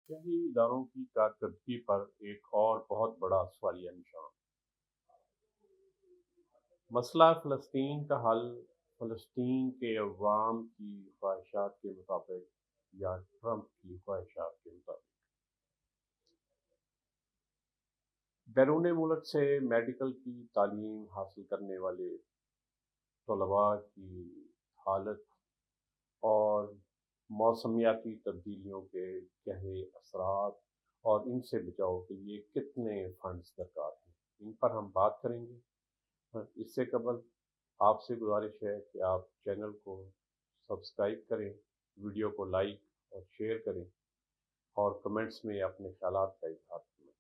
شہری اداروں کی کارکردگی پر ایک اور بہت بڑا سوالیہ نشان۔ مسئلہ فلسطین کا حل فلسطین کے عوام کی خواہشات کے مطابق یا ٹرمپ کی خواہشات کے مطابق؟ بیرون ملک سے میڈیکل کی تعلیم حاصل کرنے والے طلباء کی حالت اور موسمیاتی تبدیلیوں کے گہرے اثرات اور ان سے بچاؤ کے لیے کتنے فنڈز درکار ہیں، ان پر ہم بات کریں گے۔ اس سے قبل آپ سے گزارش ہے کہ آپ چینل کو سبسکرائب کریں، ویڈیو کو لائک اور شیئر کریں اور کمنٹس میں اپنے خیالات کا اظہار کریں۔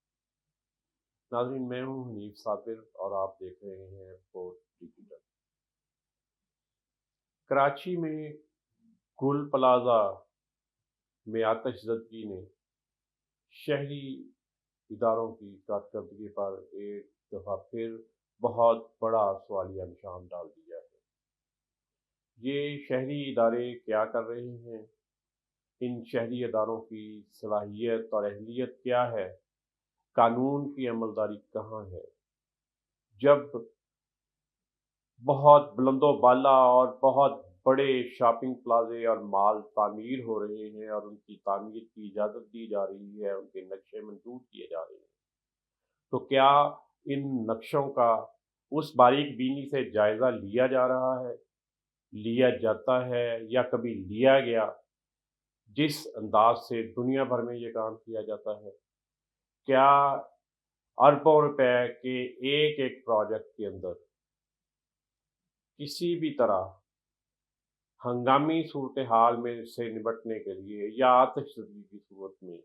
ناظرین، میں ہوں حنیف صابر اور آپ دیکھ رہے ہیں پوسٹ ڈیجیٹل۔ کراچی میں گل پلازہ میں آتش زدگی نے شہری اداروں کی کارکردگی پر ایک دفعہ پھر بہت بڑا سوالیہ نشان ڈال دیا ہے۔ یہ شہری ادارے کیا کر رہے ہیں؟ ان شہری اداروں کی صلاحیت اور اہلیت کیا ہے؟ قانون کی عملداری کہاں ہے؟ جب بہت بلند و بالا اور بہت بڑے شاپنگ پلازے اور مال تعمیر ہو رہے ہیں اور ان کی تعمیر کی اجازت دی جا رہی ہے، ان کے نقشے منظور کیے جا رہے ہیں، تو کیا ان نقشوں کا اس باریک بینی سے جائزہ لیا جا رہا ہے، لیا جاتا ہے یا کبھی لیا گیا؟ جس انداز سے دنیا بھر میں یہ کام کیا جاتا ہے، کیا اربوں روپے کے ایک ایک پروجیکٹ کے اندر کسی بھی طرح ہنگامی صورتحال میں سے نمٹنے کے لیے یا آتش زدگی کی صورت میں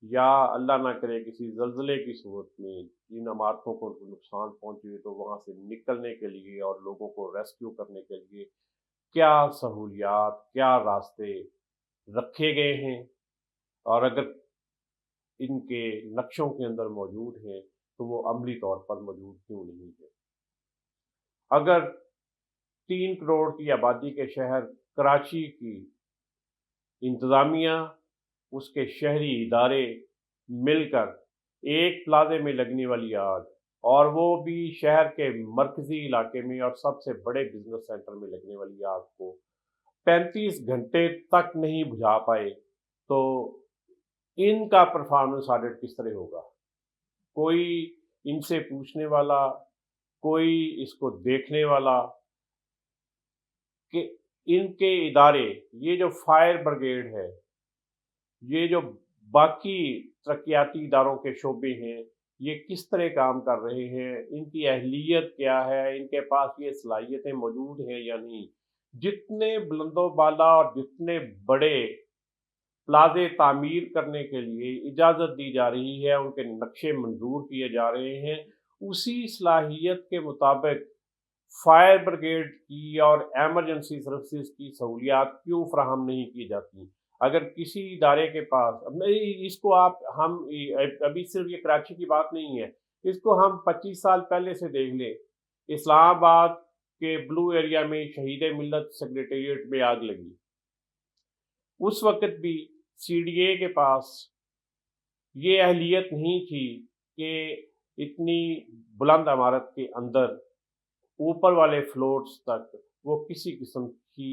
یا اللہ نہ کرے کسی زلزلے کی صورت میں جن عمارتوں کو نقصان پہنچے تو وہاں سے نکلنے کے لیے اور لوگوں کو ریسکیو کرنے کے لیے کیا سہولیات، کیا راستے رکھے گئے ہیں، اور اگر ان کے نقشوں کے اندر موجود ہیں تو وہ عملی طور پر موجود کیوں نہیں ہے؟ اگر 3 کروڑ کی آبادی کے شہر کراچی کی انتظامیہ، اس کے شہری ادارے مل کر ایک پلازے میں لگنے والی آگ، اور وہ بھی شہر کے مرکزی علاقے میں اور سب سے بڑے بزنس سینٹر میں لگنے والی آگ کو 35 گھنٹے تک نہیں بجھا پائے، تو ان کا پرفارمنس آڈٹ کس طرح ہوگا؟ کوئی ان سے پوچھنے والا، کوئی اس کو دیکھنے والا کہ ان کے ادارے، یہ جو فائر بریگیڈ ہے، یہ جو باقی ترقیاتی اداروں کے شعبے ہیں، یہ کس طرح کام کر رہے ہیں، ان کی اہلیت کیا ہے، ان کے پاس یہ صلاحیتیں موجود ہیں یا نہیں؟ جتنے بلند و بالا اور جتنے بڑے پلازے تعمیر کرنے کے لیے اجازت دی جا رہی ہے، ان کے نقشے منظور کیے جا رہے ہیں، اسی صلاحیت کے مطابق فائر بریگیڈ کی اور ایمرجنسی سروسز کی سہولیات کیوں فراہم نہیں کی جاتی؟ اگر کسی ادارے کے پاس، اس کو ہم ابھی صرف یہ کراچی کی بات نہیں ہے، اس کو ہم 25 سال پہلے سے دیکھ لیں۔ اسلام آباد کے بلو ایریا میں شہید ملت سیکریٹریٹ میں آگ لگی، اس وقت بھی سی ڈی اے کے پاس یہ اہلیت نہیں تھی کہ اتنی بلند عمارت کے اندر اوپر والے فلورز تک وہ کسی قسم کی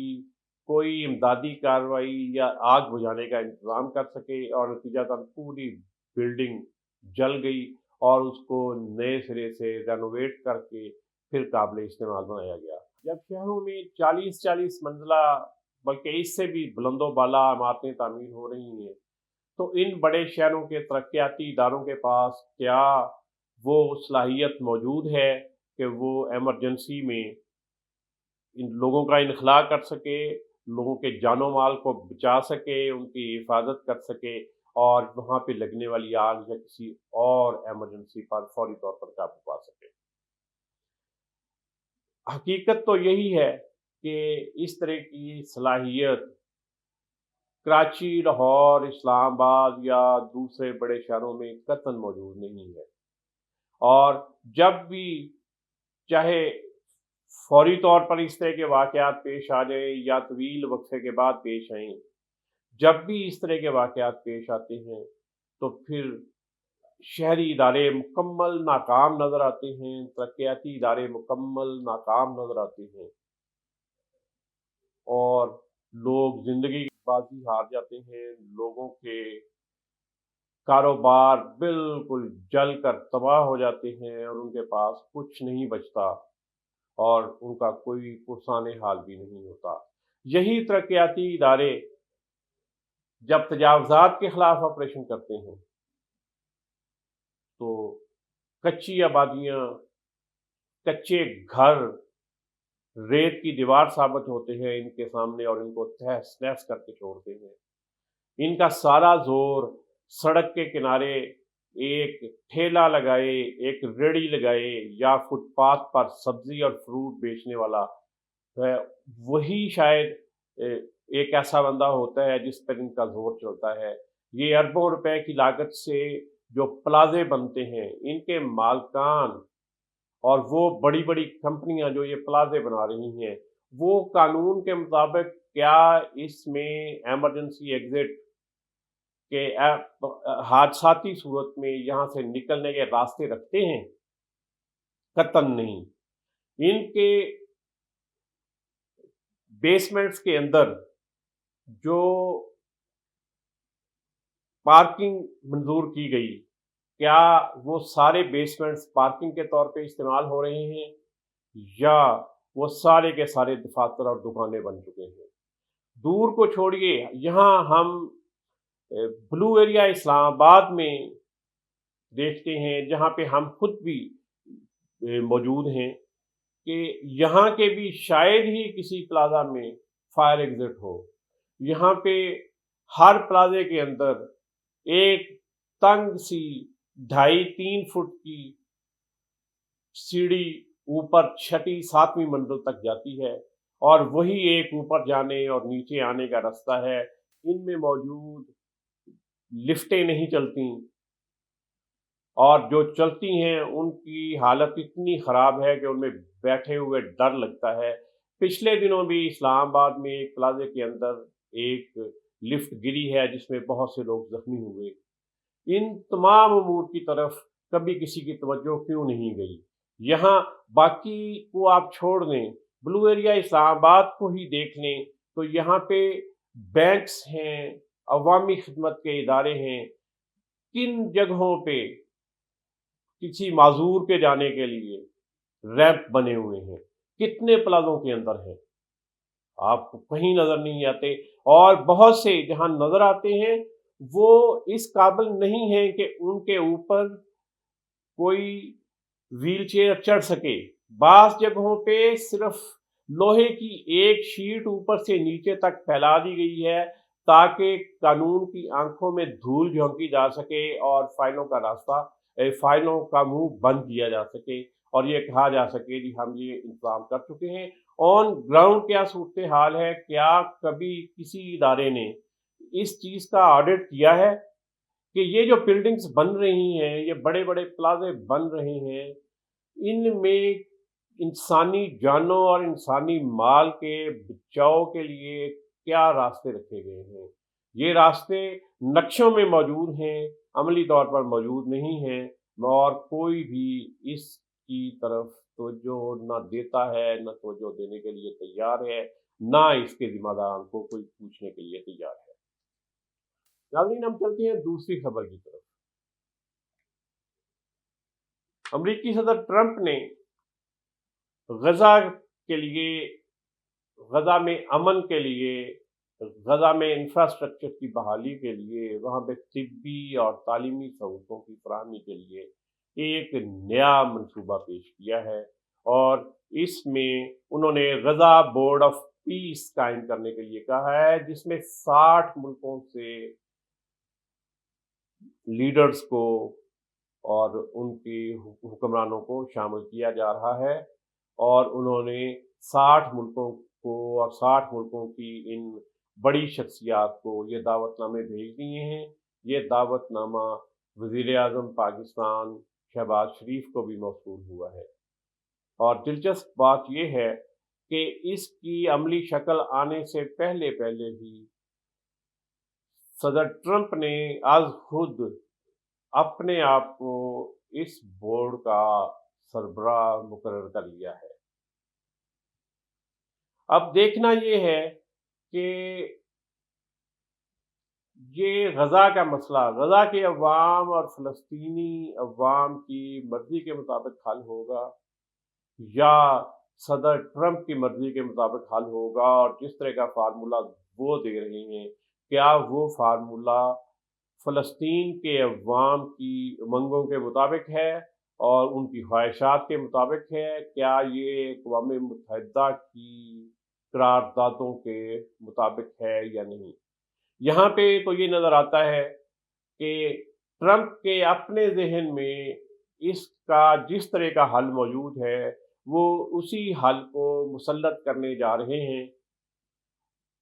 کوئی امدادی کارروائی یا آگ بجھانے کا انتظام کر سکے، اور نتیجتاً پوری بلڈنگ جل گئی اور اس کو نئے سرے سے رینوویٹ کر کے پھر قابل استعمال بنایا گیا۔ جب شہروں میں 40 منزلہ بلکہ اس سے بھی بلند و بالا عمارتیں تعمیر ہو رہی ہیں، تو ان بڑے شہروں کے ترقیاتی اداروں کے پاس کیا وہ صلاحیت موجود ہے کہ وہ ایمرجنسی میں ان لوگوں کا انخلاء کر سکے، لوگوں کے جان و مال کو بچا سکے، ان کی حفاظت کر سکے اور وہاں پہ لگنے والی آگ یا کسی اور ایمرجنسی پر فوری طور پر قابو پا سکے؟ حقیقت تو یہی ہے کہ اس طرح کی صلاحیت کراچی، لاہور، اسلام آباد یا دوسرے بڑے شہروں میں قطعاً موجود نہیں ہے، اور جب بھی چاہے فوری طور پر اس طرح کے واقعات پیش آ جائیں یا طویل وقفے کے بعد پیش آئیں، جب بھی اس طرح کے واقعات پیش آتے ہیں تو پھر شہری ادارے مکمل ناکام نظر آتے ہیں، ترقیاتی ادارے مکمل ناکام نظر آتے ہیں، اور لوگ زندگی کی بازی ہار جاتے ہیں، لوگوں کے کاروبار بالکل جل کر تباہ ہو جاتے ہیں اور ان کے پاس کچھ نہیں بچتا اور ان کا کوئی پرسان حال بھی نہیں ہوتا۔ یہی ترقیاتی ادارے جب تجاوزات کے خلاف آپریشن کرتے ہیں تو کچی آبادیاں، کچے گھر ریت کی دیوار ثابت ہوتے ہیں ان کے سامنے اور ان کو تہس نہس کر کے چھوڑتے ہیں۔ ان کا سارا زور سڑک کے کنارے ایک ٹھیلا لگائے، ایک ریڑھی لگائے یا فٹ پاتھ پر سبزی اور فروٹ بیچنے والا ہے، وہی شاید ایک ایسا بندہ ہوتا ہے جس پر ان کا زور چلتا ہے۔ یہ اربوں روپے کی لاگت سے جو پلازے بنتے ہیں، ان کے مالکان اور وہ بڑی بڑی کمپنیاں جو یہ پلازے بنا رہی ہیں، وہ قانون کے مطابق کیا اس میں ایمرجنسی ایگزٹ کے حادثاتی صورت میں یہاں سے نکلنے کے راستے رکھتے ہیں؟ قطعاً نہیں۔ ان کے بیسمنٹس کے اندر جو پارکنگ منظور کی گئی، کیا وہ سارے بیسمنٹس پارکنگ کے طور پہ استعمال ہو رہے ہیں یا وہ سارے کے سارے دفاتر اور دکانیں بن چکے ہیں؟ دور کو چھوڑیے، یہاں ہم بلو ایریا اسلام آباد میں دیکھتے ہیں، جہاں پہ ہم خود بھی موجود ہیں، کہ یہاں کے بھی شاید ہی کسی پلازا میں فائر ایگزٹ ہو۔ یہاں پہ ہر پلازے کے اندر ایک تنگ سی 2.5-3 فٹ کی سیڑھی اوپر 6-7ویں منزل تک جاتی ہے، اور وہی ایک اوپر جانے اور نیچے آنے کا راستہ ہے۔ ان میں موجود لفٹیں نہیں چلتی، اور جو چلتی ہیں ان کی حالت اتنی خراب ہے کہ ان میں بیٹھے ہوئے ڈر لگتا ہے۔ پچھلے دنوں بھی اسلام آباد میں ایک پلازے کے اندر ایک لفٹ گری ہے جس میں بہت سے لوگ زخمی ہوئے۔ ان تمام امور کی طرف کبھی کسی کی توجہ کیوں نہیں گئی؟ یہاں باقی کو آپ چھوڑ دیں، بلو ایریا اسلام آباد کو ہی دیکھ لیں تو یہاں پہ بینکس ہیں، عوامی خدمت کے ادارے ہیں، کن جگہوں پہ کسی معذور کے جانے کے لیے ریمپ بنے ہوئے ہیں، کتنے پلازوں کے اندر ہیں، آپ کو کہیں نظر نہیں آتے، اور بہت سے جہاں نظر آتے ہیں وہ اس قابل نہیں ہیں کہ ان کے اوپر کوئی ویل چیئر چڑھ سکے۔ بعض جگہوں پہ صرف لوہے کی ایک شیٹ اوپر سے نیچے تک پھیلا دی گئی ہے تاکہ قانون کی آنکھوں میں دھول جھونکی جا سکے اور فائلوں کا راستہ، فائلوں کا منہ بند کیا جا سکے، اور یہ کہا جا سکے کہ ہم یہ انتظام کر چکے ہیں۔ آن گراؤنڈ کیا صورتحال ہے؟ کیا کبھی کسی ادارے نے اس چیز کا آڈٹ کیا ہے کہ یہ جو بلڈنگز بن رہی ہیں، یہ بڑے بڑے پلازے بن رہے ہیں، ان میں انسانی جانوں اور انسانی مال کے بچاؤ کے لیے کیا راستے رکھے گئے ہیں؟ یہ راستے نقشوں میں موجود ہیں، عملی طور پر موجود نہیں ہیں، اور کوئی بھی اس کی طرف توجہ نہ دیتا ہے، نہ توجہ دینے کے لیے تیار ہے، نہ اس کے ذمہ داران کو کوئی پوچھنے کے لیے تیار ہے۔ ناظرین، ہم چلتے ہیں دوسری خبر کی طرف۔ امریکی صدر ٹرمپ نے غزہ کے لیے، غزہ میں امن کے لیے، غزہ میں انفراسٹرکچر کی بحالی کے لیے، وہاں پہ طبی اور تعلیمی سہولتوں کی فراہمی کے لیے ایک نیا منصوبہ پیش کیا ہے، اور اس میں انہوں نے غزہ بورڈ آف پیس قائم کرنے کے لیے کہا ہے، جس میں 60 ملکوں سے لیڈرز کو اور ان کی حکمرانوں کو شامل کیا جا رہا ہے، اور انہوں نے 60 ملکوں کو اور 60 ملکوں کی ان بڑی شخصیات کو یہ دعوت نامے بھیج دیے ہیں۔ یہ دعوت نامہ وزیر اعظم پاکستان شہباز شریف کو بھی موصول ہوا ہے، اور دلچسپ بات یہ ہے کہ اس کی عملی شکل آنے سے پہلے ہی صدر ٹرمپ نے آج خود اپنے آپ کو اس بورڈ کا سربراہ مقرر کر لیا ہے۔ اب دیکھنا یہ ہے کہ یہ غزہ کا مسئلہ غزہ کے عوام اور فلسطینی عوام کی مرضی کے مطابق حل ہوگا یا صدر ٹرمپ کی مرضی کے مطابق حل ہوگا، اور جس طرح کا فارمولہ وہ دے رہے ہیں کیا وہ فارمولہ فلسطین کے عوام کی امنگوں کے مطابق ہے اور ان کی خواہشات کے مطابق ہے؟ کیا یہ اقوام متحدہ کی قراردادوں کے مطابق ہے یا نہیں؟ یہاں پہ تو یہ نظر آتا ہے کہ ٹرمپ کے اپنے ذہن میں اس کا جس طرح کا حل موجود ہے وہ اسی حل کو مسلط کرنے جا رہے ہیں،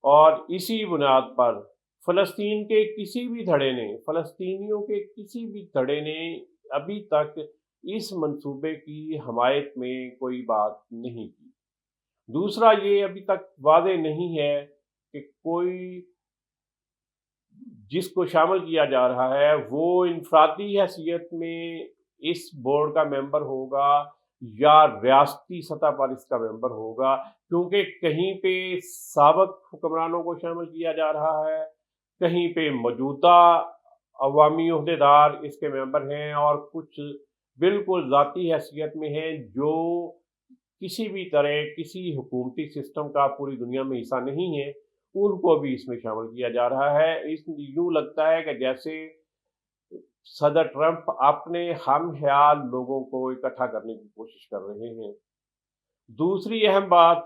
اور اسی بنیاد پر فلسطین کے کسی بھی دھڑے نے فلسطینیوں کے کسی بھی دھڑے نے ابھی تک اس منصوبے کی حمایت میں کوئی بات نہیں کی۔ دوسرا، یہ ابھی تک واضح نہیں ہے کہ کوئی جس کو شامل کیا جا رہا ہے وہ انفرادی حیثیت میں اس بورڈ کا ممبر ہوگا یا ریاستی سطح پر اس کا ممبر ہوگا، کیونکہ کہیں پہ سابق حکمرانوں کو شامل کیا جا رہا ہے، کہیں پہ موجودہ عوامی عہدیدار اس کے ممبر ہیں، اور کچھ بالکل ذاتی حیثیت میں ہیں جو کسی بھی طرح کسی حکومتی سسٹم کا پوری دنیا میں حصہ نہیں ہے، ان کو بھی اس میں شامل کیا جا رہا ہے۔ یوں لگتا ہے کہ جیسے صدر ٹرمپ اپنے ہم خیال لوگوں کو اکٹھا کرنے کی کوشش کر رہے ہیں۔ دوسری اہم بات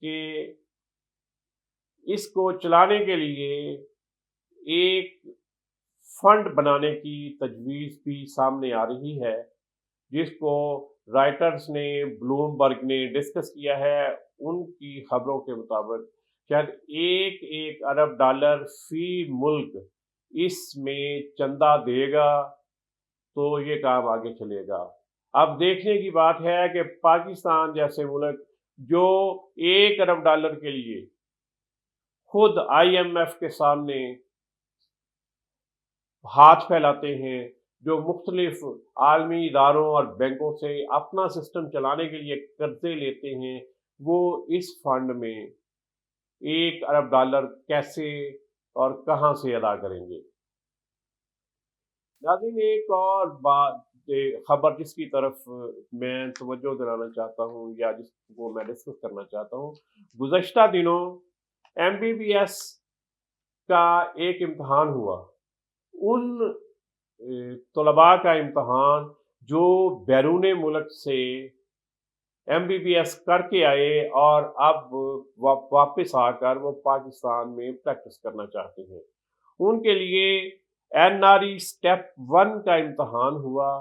کہ اس کو چلانے کے لیے ایک فنڈ بنانے کی تجویز بھی سامنے آ رہی ہے، جس کو رائٹرز نے بلومبرگ نے ڈسکس کیا ہے۔ ان کی خبروں کے مطابق شاید $1 ارب فی ملک اس میں چندہ دے گا تو یہ کام آگے چلے گا۔ اب دیکھنے کی بات ہے کہ پاکستان جیسے ملک جو $1 ارب کے لیے خود IMF کے سامنے ہاتھ پھیلاتے ہیں، جو مختلف عالمی اداروں اور بینکوں سے اپنا سسٹم چلانے کے لیے قرضے لیتے ہیں، وہ اس فنڈ میں $1 ارب کیسے اور کہاں سے ادا کریں گے؟ ناظرین، ایک اور بات خبر جس کی طرف میں توجہ دلانا چاہتا ہوں یا جس کو میں ڈسکس کرنا چاہتا ہوں، گزشتہ دنوں MBBS کا ایک امتحان ہوا۔ ان طلباء کا امتحان جو بیرون ملک سے MBBS کر کے آئے اور اب واپس آ کر وہ پاکستان میں پریکٹس کرنا چاہتے ہیں، ان کے لیے NRE اسٹیپ 1 کا امتحان ہوا،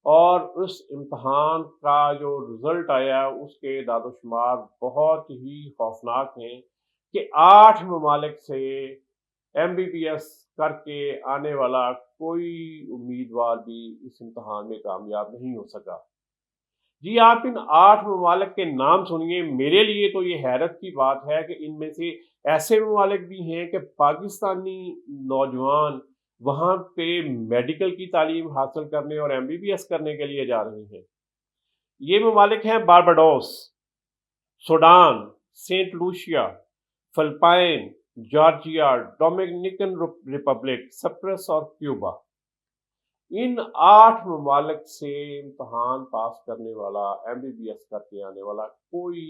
اور اس امتحان کا جو رزلٹ آیا اس کے اعداد و شمار بہت ہی خوفناک ہیں کہ 8 ممالک سے MBBS کر کے آنے والا کوئی امیدوار بھی اس امتحان میں کامیاب نہیں ہو سکا۔ جی، آپ ان 8 ممالک کے نام سنیے۔ میرے لیے تو یہ حیرت کی بات ہے کہ ان میں سے ایسے ممالک بھی ہیں کہ پاکستانی نوجوان وہاں پہ میڈیکل کی تعلیم حاصل کرنے اور MBBS کرنے کے لیے جا رہے ہیں۔ یہ ممالک ہیں Barbados, Sudan, Saint Lucia, Philippines, Georgia, Dominican Republic, Cyprus اور کیوبا۔ ان 8 ممالک سے امتحان پاس کرنے والا MBBS کر کے آنے والا کوئی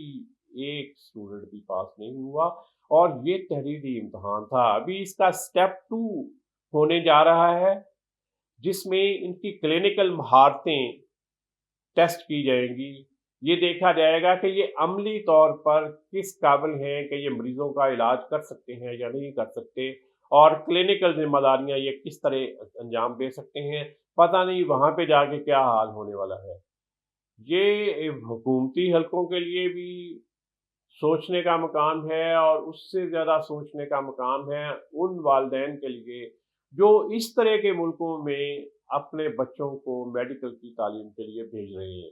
ایک اسٹوڈنٹ بھی پاس نہیں ہوا، اور یہ تحریری امتحان تھا۔ ابھی اس کا اسٹیپ 2 ہونے جا رہا ہے، جس میں ان کی کلینکل مہارتیں ٹیسٹ کی جائیں گی۔ یہ دیکھا جائے گا کہ یہ عملی طور پر کس قابل ہیں کہ یہ مریضوں کا علاج کر سکتے ہیں یا نہیں کر سکتے، اور کلینکل ذمہ داریاں یہ کس طرح انجام دے سکتے ہیں۔ پتہ نہیں وہاں پہ جا کے کیا حال ہونے والا ہے۔ یہ حکومتی حلقوں کے لیے بھی سوچنے کا مقام ہے، اور اس سے زیادہ سوچنے کا مقام ہے ان والدین کے لیے جو اس طرح کے ملکوں میں اپنے بچوں کو میڈیکل کی تعلیم کے لیے بھیج رہے ہیں۔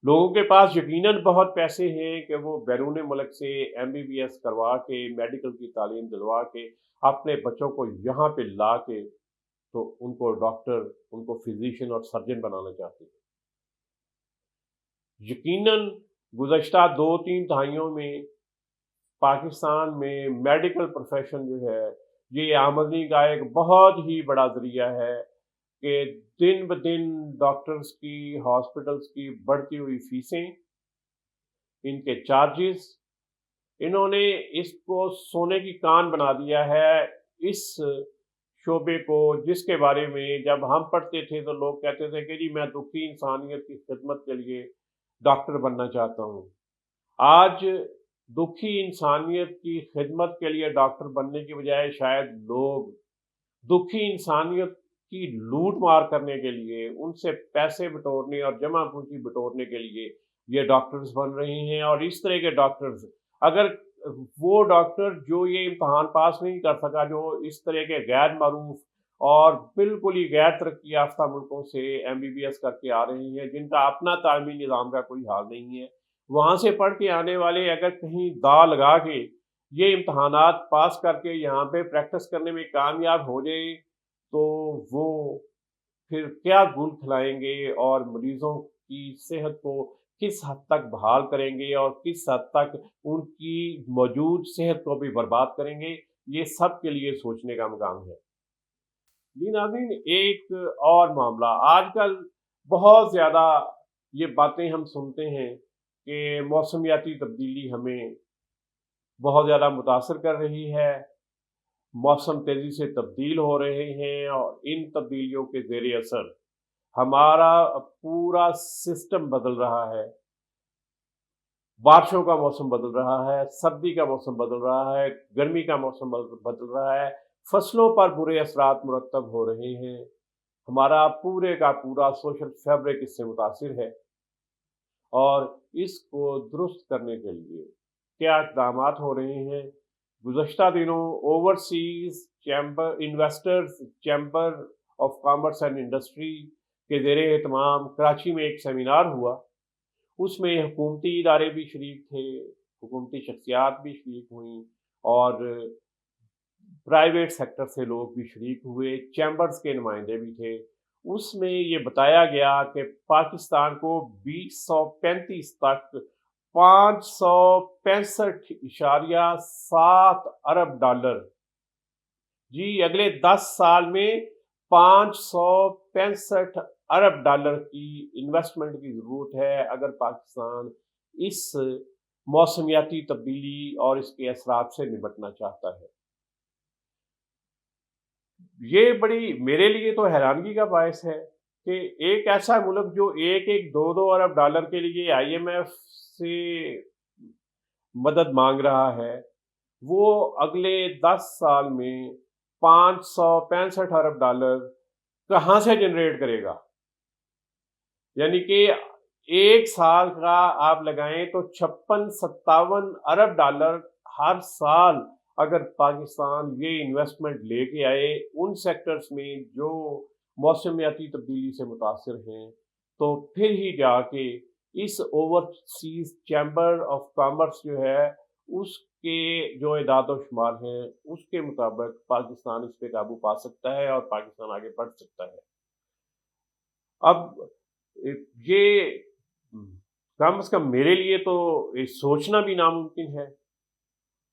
لوگوں کے پاس یقیناً بہت پیسے ہیں کہ وہ بیرون ملک سے MBBS کروا کے، میڈیکل کی تعلیم دلوا کے اپنے بچوں کو یہاں پہ لا کے تو ان کو ڈاکٹر، ان کو فزیشین اور سرجن بنانا چاہتے ہیں۔ یقیناً گزشتہ 2-3 دہائیوں میں پاکستان میں میڈیکل پروفیشن جو ہے یہ آمدنی کا ایک بہت ہی بڑا ذریعہ ہے کہ دن بدن ڈاکٹرز کی، ہاسپٹلز کی بڑھتی ہوئی فیسیں، ان کے چارجز، انہوں نے اس کو سونے کی کان بنا دیا ہے اس شعبے کو، جس کے بارے میں جب ہم پڑھتے تھے تو لوگ کہتے تھے کہ جی میں دکھی انسانیت کی خدمت کے لیے ڈاکٹر بننا چاہتا ہوں۔ آج دکھی انسانیت کی خدمت کے لیے ڈاکٹر بننے کی بجائے شاید لوگ دکھی انسانیت کی لوٹ مار کرنے کے لیے، ان سے پیسے بٹورنے اور جمع پونجی بٹورنے کے لیے یہ ڈاکٹرز بن رہے ہیں۔ اور اس طرح کے ڈاکٹرز، اگر وہ ڈاکٹر جو یہ امتحان پاس نہیں کر سکا، جو اس طرح کے غیر معروف اور بالکل ہی غیر ترقی یافتہ ملکوں سے MBBS کر کے آ رہے ہیں، جن کا اپنا تعلیمی نظام کا کوئی حال نہیں ہے، وہاں سے پڑھ کے آنے والے اگر کہیں دا لگا کے یہ امتحانات پاس کر کے یہاں پہ پریکٹس کرنے میں کامیاب ہو جائے تو وہ پھر کیا گل کھلائیں گے اور مریضوں کی صحت کو کس حد تک بحال کریں گے اور کس حد تک ان کی موجود صحت کو بھی برباد کریں گے، یہ سب کے لیے سوچنے کا مقام ہے۔ جی ناظرین، ایک اور معاملہ آج کل بہت زیادہ یہ باتیں ہم سنتے ہیں کہ موسمیاتی تبدیلی ہمیں بہت زیادہ متاثر کر رہی ہے، موسم تیزی سے تبدیل ہو رہے ہیں اور ان تبدیلیوں کے زیر اثر ہمارا پورا سسٹم بدل رہا ہے۔ بارشوں کا موسم بدل رہا ہے، سردی کا موسم بدل رہا ہے، گرمی کا موسم بدل رہا ہے، فصلوں پر برے اثرات مرتب ہو رہے ہیں، ہمارا پورے کا پورا سوشل فیبرک اس سے متاثر ہے۔ اور اس کو درست کرنے کے لیے کیا اقدامات ہو رہے ہیں؟ گزشتہ دنوں overseas investors chamber of commerce and industry کے زیر اہتمام کراچی میں ایک سیمینار ہوا۔ اس میں حکومتی ادارے بھی شریک تھے، حکومتی شخصیات بھی شریک ہوئیں اور پرائیویٹ سیکٹر سے لوگ بھی شریک ہوئے، چیمبرز کے نمائندے بھی تھے۔ اس میں یہ بتایا گیا کہ پاکستان کو 2035 تک 565.7 ارب ڈالر، جی اگلے 10 سال میں 565 ارب ڈالر کی انویسٹمنٹ کی ضرورت ہے اگر پاکستان اس موسمیاتی تبدیلی اور اس کے اثرات سے نمٹنا چاہتا ہے۔ یہ بڑی میرے لیے تو حیرانگی کا باعث ہے کہ ایک ایسا ملک جو 1-2 ارب ڈالر کے لیے IMF سے مدد مانگ رہا ہے، وہ اگلے 10 سال میں 565 ارب ڈالر کہاں سے جنریٹ کرے گا؟ یعنی کہ ایک سال کا آپ لگائیں تو 56-57 ارب ڈالر ہر سال اگر پاکستان یہ انویسٹمنٹ لے کے آئے ان سیکٹرز میں جو موسمیاتی تبدیلی سے متاثر ہیں، تو پھر ہی جا کے اس اوورسیز چیمبر آف کامرس جو ہے اس کے جو اعداد و شمار ہیں اس کے مطابق پاکستان اس پہ قابو پا سکتا ہے اور پاکستان آگے بڑھ سکتا ہے۔ اب یہ کم از کم میرے لیے تو سوچنا بھی ناممکن ہے،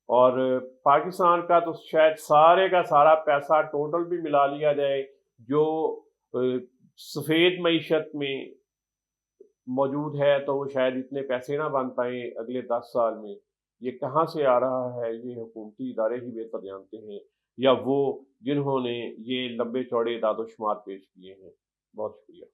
اور پاکستان کا تو شاید سارے کا سارا پیسہ ٹوٹل بھی ملا لیا جائے جو سفید معیشت میں موجود ہے تو وہ شاید اتنے پیسے نہ بن پائیں اگلے 10 سال میں۔ یہ کہاں سے آ رہا ہے یہ حکومتی ادارے ہی بہتر جانتے ہیں، یا وہ جنہوں نے یہ لمبے چوڑے اعداد و شمار پیش کیے ہیں۔ بہت شکریہ۔